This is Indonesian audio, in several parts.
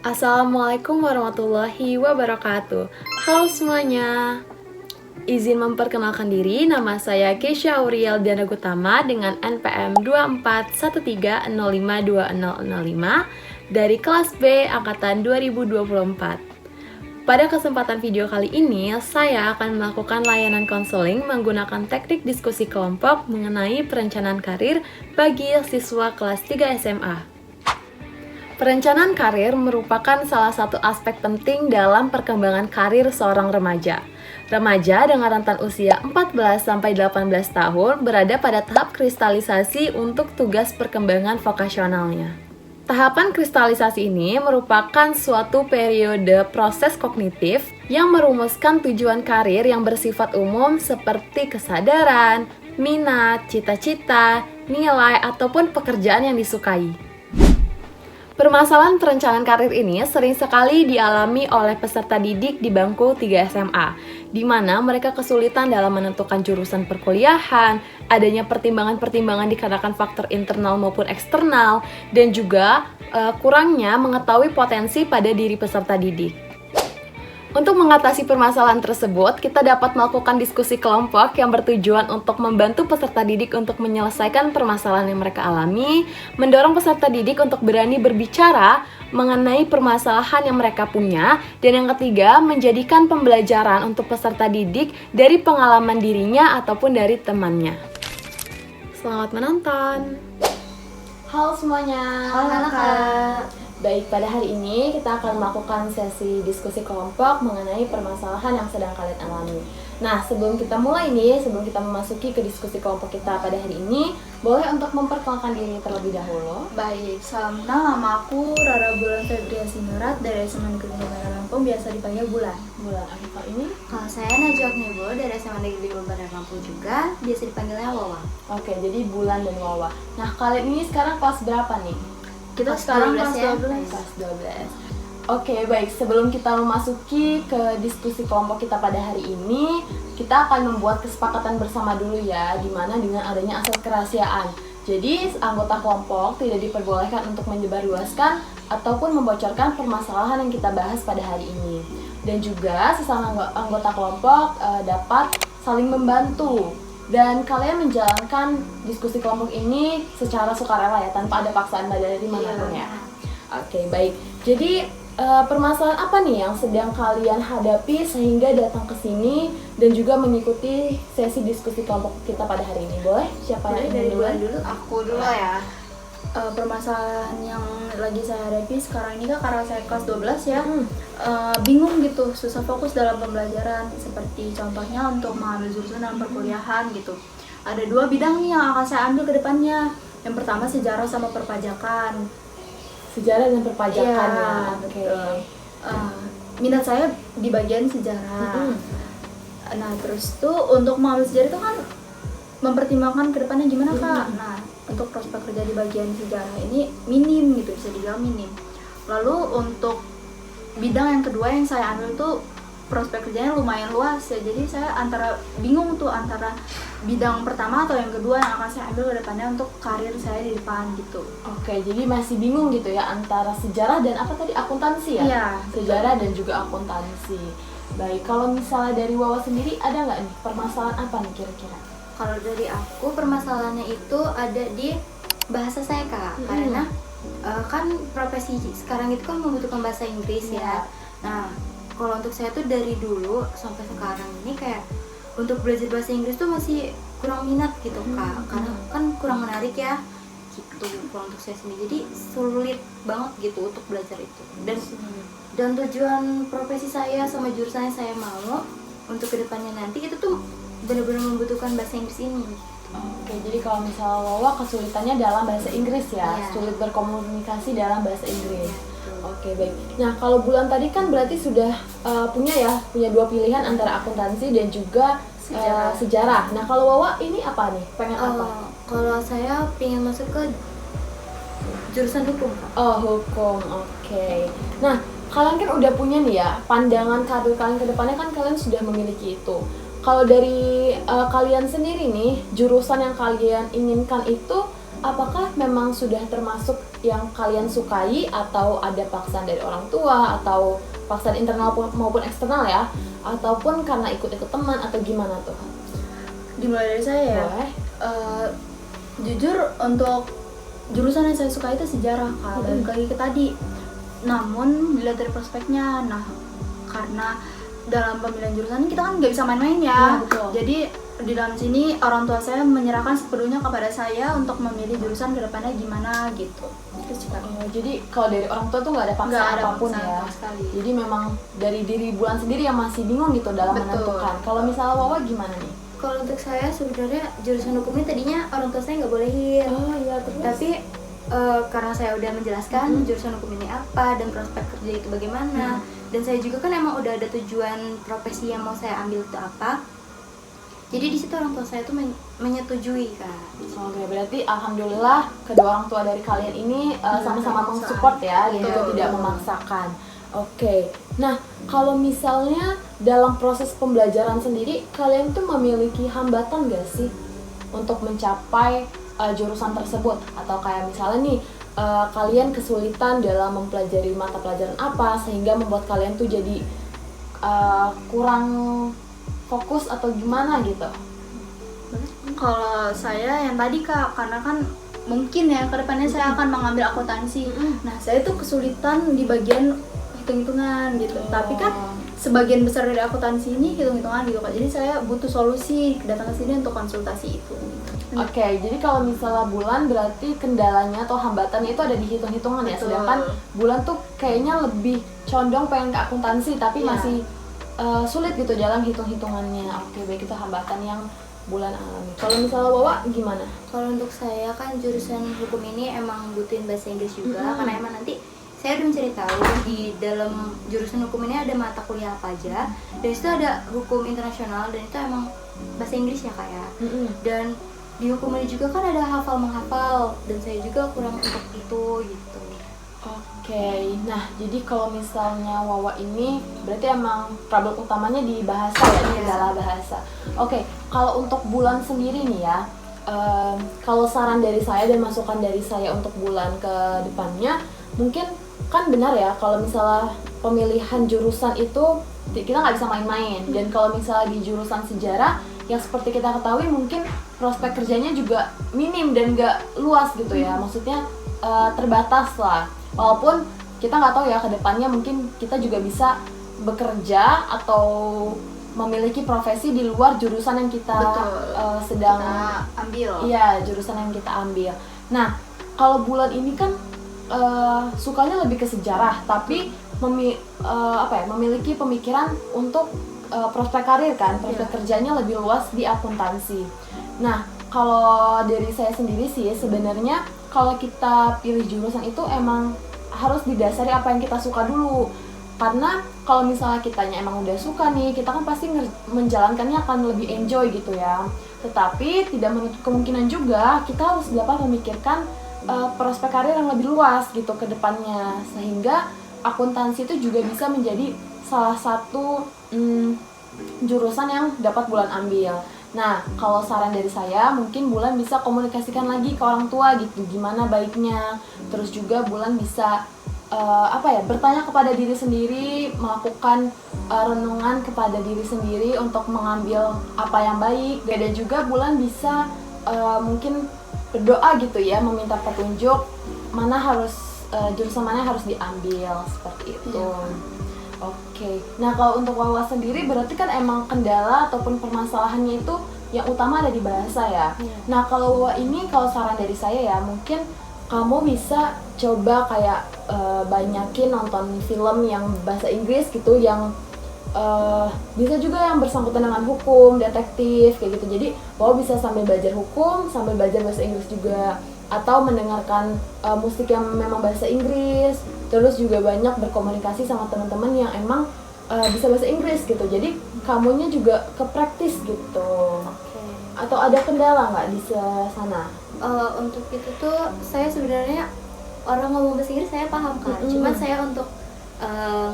Assalamualaikum warahmatullahi wabarakatuh. Halo semuanya. Izin memperkenalkan diri, nama saya Keisha Auriel Diana Gutama dengan NPM 2413052005 dari kelas B angkatan 2024. Pada kesempatan video kali ini, saya akan melakukan layanan konseling menggunakan teknik diskusi kelompok mengenai perencanaan karir bagi siswa kelas 3 SMA. Perencanaan karir merupakan salah satu aspek penting dalam perkembangan karir seorang remaja. Remaja dengan rentan usia 14-18 tahun berada pada tahap kristalisasi untuk tugas perkembangan vokasionalnya. Tahapan kristalisasi ini merupakan suatu periode proses kognitif yang merumuskan tujuan karir yang bersifat umum seperti kesadaran, minat, cita-cita, nilai, ataupun pekerjaan yang disukai. Permasalahan perencanaan karir ini sering sekali dialami oleh peserta didik di bangku 3 SMA, di mana mereka kesulitan dalam menentukan jurusan perkuliahan, adanya pertimbangan-pertimbangan dikarenakan faktor internal maupun eksternal, dan juga kurangnya mengetahui potensi pada diri peserta didik. Untuk mengatasi permasalahan tersebut, kita dapat melakukan diskusi kelompok yang bertujuan untuk membantu peserta didik untuk menyelesaikan permasalahan yang mereka alami, mendorong peserta didik untuk berani berbicara mengenai permasalahan yang mereka punya, dan yang ketiga, menjadikan pembelajaran untuk peserta didik dari pengalaman dirinya ataupun dari temannya. Selamat menonton! Halo semuanya! Halo Kak. Baik, pada hari ini kita akan melakukan sesi diskusi kelompok mengenai permasalahan yang sedang kalian alami. Nah, sebelum kita mulai nih, sebelum kita memasuki ke diskusi kelompok kita pada hari ini, boleh untuk memperkenalkan diri terlebih dahulu. Baik, salam kenal, nama aku Rara Bulan Febriya Sinurat dari SMA Negeri 5 Bandar Lampung, biasa dipanggil Bulan. Bulan apa ini? Kalau saya Najwa Nebo dari SMA Negeri 5 Bandar Lampung juga, biasa dipanggilnya Wawa. Oke, jadi Bulan dan Wawa. Nah, kalian ini sekarang kelas berapa nih? Kita Kelas sekarang 12 kelas ya? 12. Kelas 12. Oke, baik. Sebelum kita memasuki ke diskusi kelompok kita pada hari ini, kita akan membuat kesepakatan bersama dulu ya, dimana dengan adanya asas kerahasiaan. Jadi, anggota kelompok tidak diperbolehkan untuk menyebarluaskan ataupun membocorkan permasalahan yang kita bahas pada hari ini. Dan juga, sesama anggota kelompok dapat saling membantu. Dan kalian menjalankan diskusi kelompok ini secara sukarela ya, tanpa ada paksaan dari manapun ya. Oke, baik. Jadi permasalahan apa nih yang sedang kalian hadapi sehingga datang ke sini dan juga mengikuti sesi diskusi kelompok kita pada hari ini? Boleh? Siapa yang Dari ingin Bulan dulu. Aku dulu ya. Permasalahan yang lagi saya hadapi sekarang ini kan karena saya kelas 12 ya, bingung gitu, susah fokus dalam pembelajaran. Seperti contohnya untuk mengambil jurusan dalam perkuliahan gitu. Ada 2 bidang nih yang akan saya ambil ke depannya. Yang pertama sejarah sama perpajakan. Sejarah dan perpajakan Iya, ya. Oke. betul. Minat saya di bagian sejarah. Nah, terus tuh untuk mengambil sejarah itu kan mempertimbangkan ke depannya gimana Kak. Nah, untuk prospek kerja di bagian sejarah ini minim gitu, bisa dibilang minim. Lalu untuk bidang yang kedua yang saya ambil tuh prospek kerjanya lumayan luas ya. Jadi saya bingung tuh antara bidang pertama atau yang kedua yang akan saya ambil ke depannya untuk karir saya di depan gitu. Oke, jadi masih bingung gitu ya antara sejarah dan apa tadi, akuntansi ya? Iya, Sejarah dan juga akuntansi. Baik, kalau misalnya dari Wawa sendiri ada nggak nih permasalahan apa nih kira-kira? Kalau dari aku, permasalahannya itu ada di bahasa saya Kak. Karena kan profesi sekarang itu kan membutuhkan bahasa Inggris ya. Nah, kalau untuk saya tuh dari dulu sampai sekarang ini kayak untuk belajar bahasa Inggris tuh masih kurang minat gitu Kak. Karena kan kurang menarik ya gitu kalau untuk saya sendiri. Jadi sulit banget gitu untuk belajar itu. Dan tujuan profesi saya sama jurusan yang saya mau untuk kedepannya nanti itu tuh benar-benar membutuhkan bahasa Inggris ini. Oke, jadi kalau misalnya Wawa kesulitannya dalam bahasa Inggris ya, Iya. sulit berkomunikasi dalam bahasa Inggris. Betul. Oke, baik. Nah, kalau Bulan tadi kan berarti sudah punya 2 pilihan antara akuntansi dan juga sejarah. Nah, kalau Wawa ini apa nih? Pengen apa? Kalau saya pengen masuk ke jurusan hukum Kak. Oh, hukum. Oke. Nah, kalian kan udah punya nih ya pandangan karir kalian ke depannya, kan kalian sudah memiliki itu. Kalau dari kalian sendiri nih, jurusan yang kalian inginkan itu apakah memang sudah termasuk yang kalian sukai atau ada paksaan dari orang tua atau paksaan internal maupun eksternal ya, ataupun karena ikut-ikut teman atau gimana tuh? Dimulai dari saya ya. Boleh. Jujur untuk jurusan yang saya suka itu sejarah Kak, balik lagi ke tadi. Namun dilihat dari prospeknya, nah karena dalam pemilihan jurusan kita kan nggak bisa main-main ya. Iya, betul. Jadi di dalam sini orang tua saya menyerahkan sepenuhnya kepada saya untuk memilih jurusan kedepannya gimana gitu. Itu sih Kak. Jadi kalau dari orang tua tuh nggak ada Nggak paksaan ada apapun paksaan ya. sama sekali. Jadi memang dari diri Bulan sendiri yang masih bingung gitu dalam Betul. menentukan. Kalau misalnya Wawa gimana nih? Kalau untuk saya sebenarnya jurusan hukum ini tadinya orang tua saya nggak bolehin. Oh iya, terus? Tapi karena saya udah menjelaskan jurusan hukum ini apa dan prospek kerja itu bagaimana, dan saya juga kan emang udah ada tujuan profesi yang mau saya ambil itu apa. Jadi di situ orang tua saya tuh menyetujui Kak. Oke, berarti alhamdulillah kedua orang tua dari kalian ini sama-sama mensupport ya, dan juga Betul. tidak memaksakan. Oke, nah kalau misalnya dalam proses pembelajaran sendiri kalian tuh memiliki hambatan gak sih untuk mencapai jurusan tersebut? Atau kayak misalnya nih kalian kesulitan dalam mempelajari mata pelajaran apa sehingga membuat kalian tuh jadi kurang fokus atau gimana gitu? Kalau saya yang tadi Kak, karena kan mungkin ya kedepannya saya akan mengambil akuntansi. Nah saya tuh kesulitan di bagian hitung-hitungan gitu. Tapi kan sebagian besar dari akuntansi ini hitung-hitungan gitu Kak. Jadi saya butuh solusi, datang ke sini untuk konsultasi itu. Oke, jadi kalau misalnya Bulan berarti kendalanya atau hambatannya itu ada di hitung-hitungan ya. Betul. Sedangkan Bulan tuh kayaknya lebih condong pengen ke akuntansi tapi Iya. masih sulit gitu dalam hitung-hitungannya. Oke, baik, itu hambatan yang Bulan alami. Kalau misalnya Wawa gimana? Kalau untuk saya kan jurusan hukum ini emang butuhin bahasa Inggris juga, karena emang nanti saya udah mencari tahu di dalam jurusan hukum ini ada mata kuliah apa aja. Dan itu ada hukum internasional dan itu emang bahasa Inggris ya Kak ya. Dan di hukum ini juga kan ada hafal menghafal dan saya juga kurang untuk itu gitu. Oke, nah jadi kalau misalnya Wawa ini berarti emang problem utamanya di bahasa ya, di kendala bahasa. Oke, kalau untuk Bulan sendiri nih ya, kalau saran dari saya dan masukan dari saya untuk Bulan ke depannya, mungkin kan benar ya kalau misalnya pemilihan jurusan itu kita nggak bisa main-main. Dan kalau misalnya di jurusan sejarah, yang seperti kita ketahui mungkin prospek kerjanya juga minim dan nggak luas gitu ya, maksudnya terbatas lah. Walaupun kita nggak tahu ya ke depannya mungkin kita juga bisa bekerja atau memiliki profesi di luar jurusan yang kita sedang Kita ambil. Iya, jurusan yang kita ambil. Nah, kalau Bulan ini kan sukanya lebih ke sejarah, tapi memiliki pemikiran untuk prospek karir kan, prospek kerjanya lebih luas di akuntansi. Nah, kalau dari saya sendiri sih sebenarnya kalau kita pilih jurusan itu emang harus didasari apa yang kita suka dulu. Karena kalau misalnya kitanya emang udah suka nih, kita kan pasti menjalankannya akan lebih enjoy gitu ya. Tetapi tidak menutup kemungkinan juga kita harus dapat memikirkan prospek karir yang lebih luas gitu ke depannya. Sehingga akuntansi itu juga bisa menjadi salah satu jurusan yang dapat Bulan ambil. Nah, kalau saran dari saya, mungkin Bulan bisa komunikasikan lagi ke orang tua gitu, gimana baiknya. Terus juga Bulan bisa bertanya kepada diri sendiri, melakukan renungan kepada diri sendiri untuk mengambil apa yang baik. Dan juga Bulan bisa mungkin berdoa gitu ya, meminta petunjuk jurusan mana yang harus diambil seperti itu. Oke, nah kalau untuk Wawa sendiri berarti kan emang kendala ataupun permasalahannya itu yang utama ada di bahasa ya. Nah kalau Wawa ini, kalau saran dari saya ya, mungkin kamu bisa coba kayak banyakin nonton film yang bahasa Inggris gitu, yang bisa juga yang bersangkutan dengan hukum, detektif kayak gitu. Jadi Wawa bisa sambil belajar hukum, sambil belajar bahasa Inggris juga, atau mendengarkan musik yang memang bahasa Inggris. Terus juga banyak berkomunikasi sama teman-teman yang emang bisa bahasa Inggris gitu. Jadi kamunya juga ke praktis gitu. Atau ada kendala nggak di sana? Untuk itu tuh saya sebenarnya orang ngomong bahasa Inggris saya paham Kak. Cuman saya untuk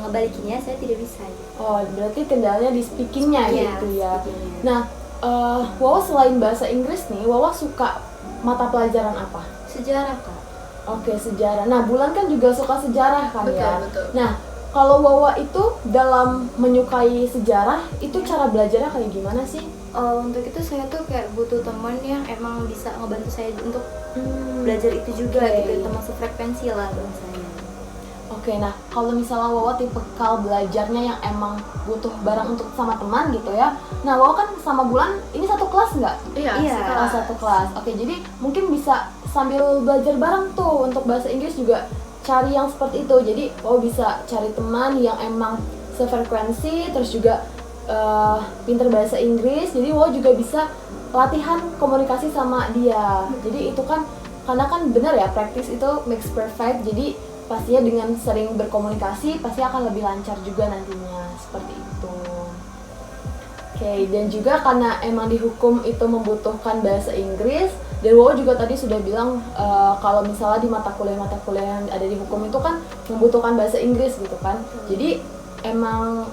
ngebalikinnya saya tidak bisa gitu. Oh, berarti kendalanya di speakingnya gitu ya. Speakingnya. Nah, Wawa selain bahasa Inggris nih, Wawa suka mata pelajaran apa? sejarah Kak. Oke, sejarah. Nah, Bulan kan juga suka sejarah kan ya? Betul. Nah, kalau Wawa itu dalam menyukai sejarah, itu cara belajarnya kayak gimana sih? Untuk itu saya tuh kayak butuh teman yang emang bisa ngebantu saya untuk belajar itu juga Oke. gitu, termasuk frekuensi lah bahasanya. Oke, nah kalau misalnya Wawa tipikal belajarnya yang emang butuh bareng untuk sama teman gitu ya. Nah, Wawa kan sama Bulan ini satu kelas nggak? Iya. Oh, satu kelas. Oke, jadi mungkin bisa sambil belajar bareng tuh untuk bahasa Inggris juga cari yang seperti itu. Jadi Wawa bisa cari teman yang emang sefrekuensi, terus juga pinter bahasa Inggris. Jadi Wawa juga bisa latihan komunikasi sama dia. Jadi itu kan karena kan benar ya, practice itu makes perfect. Jadi pastinya dengan sering berkomunikasi pasti akan lebih lancar juga nantinya, seperti itu. Oke, dan juga karena emang di hukum itu membutuhkan bahasa Inggris, dan Wawa juga tadi sudah bilang kalau misalnya di mata kuliah yang ada di hukum itu kan membutuhkan bahasa Inggris gitu kan. Jadi emang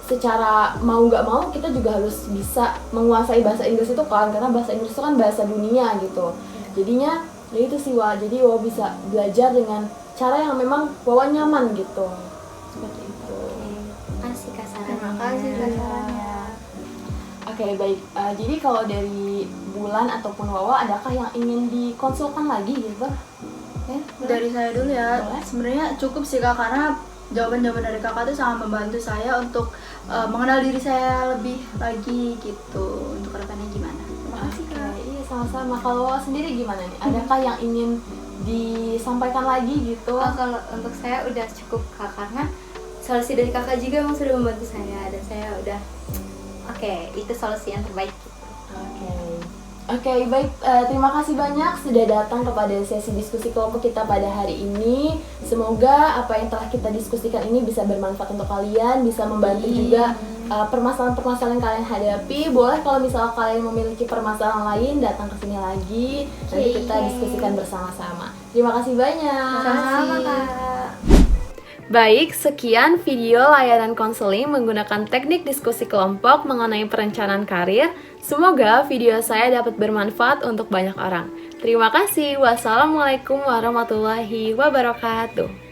secara mau nggak mau kita juga harus bisa menguasai bahasa Inggris itu kan, karena bahasa Inggris itu kan bahasa dunia gitu. Jadinya ya itu sih Wawa, jadi Wawa bisa belajar dengan cara yang memang Wawa nyaman gitu, seperti itu. Kasih Kak sarannya. Terima kasih Kak sarannya. Oke, baik. Jadi kalau dari Bulan ataupun Wawa, adakah yang ingin dikonsulkan lagi gitu? Ya, Bulan? Dari saya dulu ya. Boleh. Sebenarnya cukup sih Kak, karena jawaban-jawaban dari Kakak itu sangat membantu saya untuk mengenal diri saya lebih lagi gitu, untuk kedepannya gimana. Terima kasih Kak. Oke, iya sama-sama. Kalau Wawa sendiri gimana nih? Adakah yang ingin disampaikan lagi gitu? Kalau untuk saya udah cukup Kak, karena solusi dari Kakak juga emang sudah membantu saya, dan saya udah oke, itu solusi yang terbaik. Oke, baik. Terima kasih banyak sudah datang kepada sesi diskusi kelompok kita pada hari ini. Semoga apa yang telah kita diskusikan ini bisa bermanfaat untuk kalian, bisa membantu juga permasalahan-permasalahan yang kalian hadapi. Boleh kalau misalnya kalian memiliki permasalahan lain, datang ke sini lagi. Nanti kita diskusikan bersama-sama. Terima kasih banyak. Sama-sama Kak. Baik, sekian video layanan konseling menggunakan teknik diskusi kelompok mengenai perencanaan karir. Semoga video saya dapat bermanfaat untuk banyak orang. Terima kasih. Wassalamualaikum warahmatullahi wabarakatuh.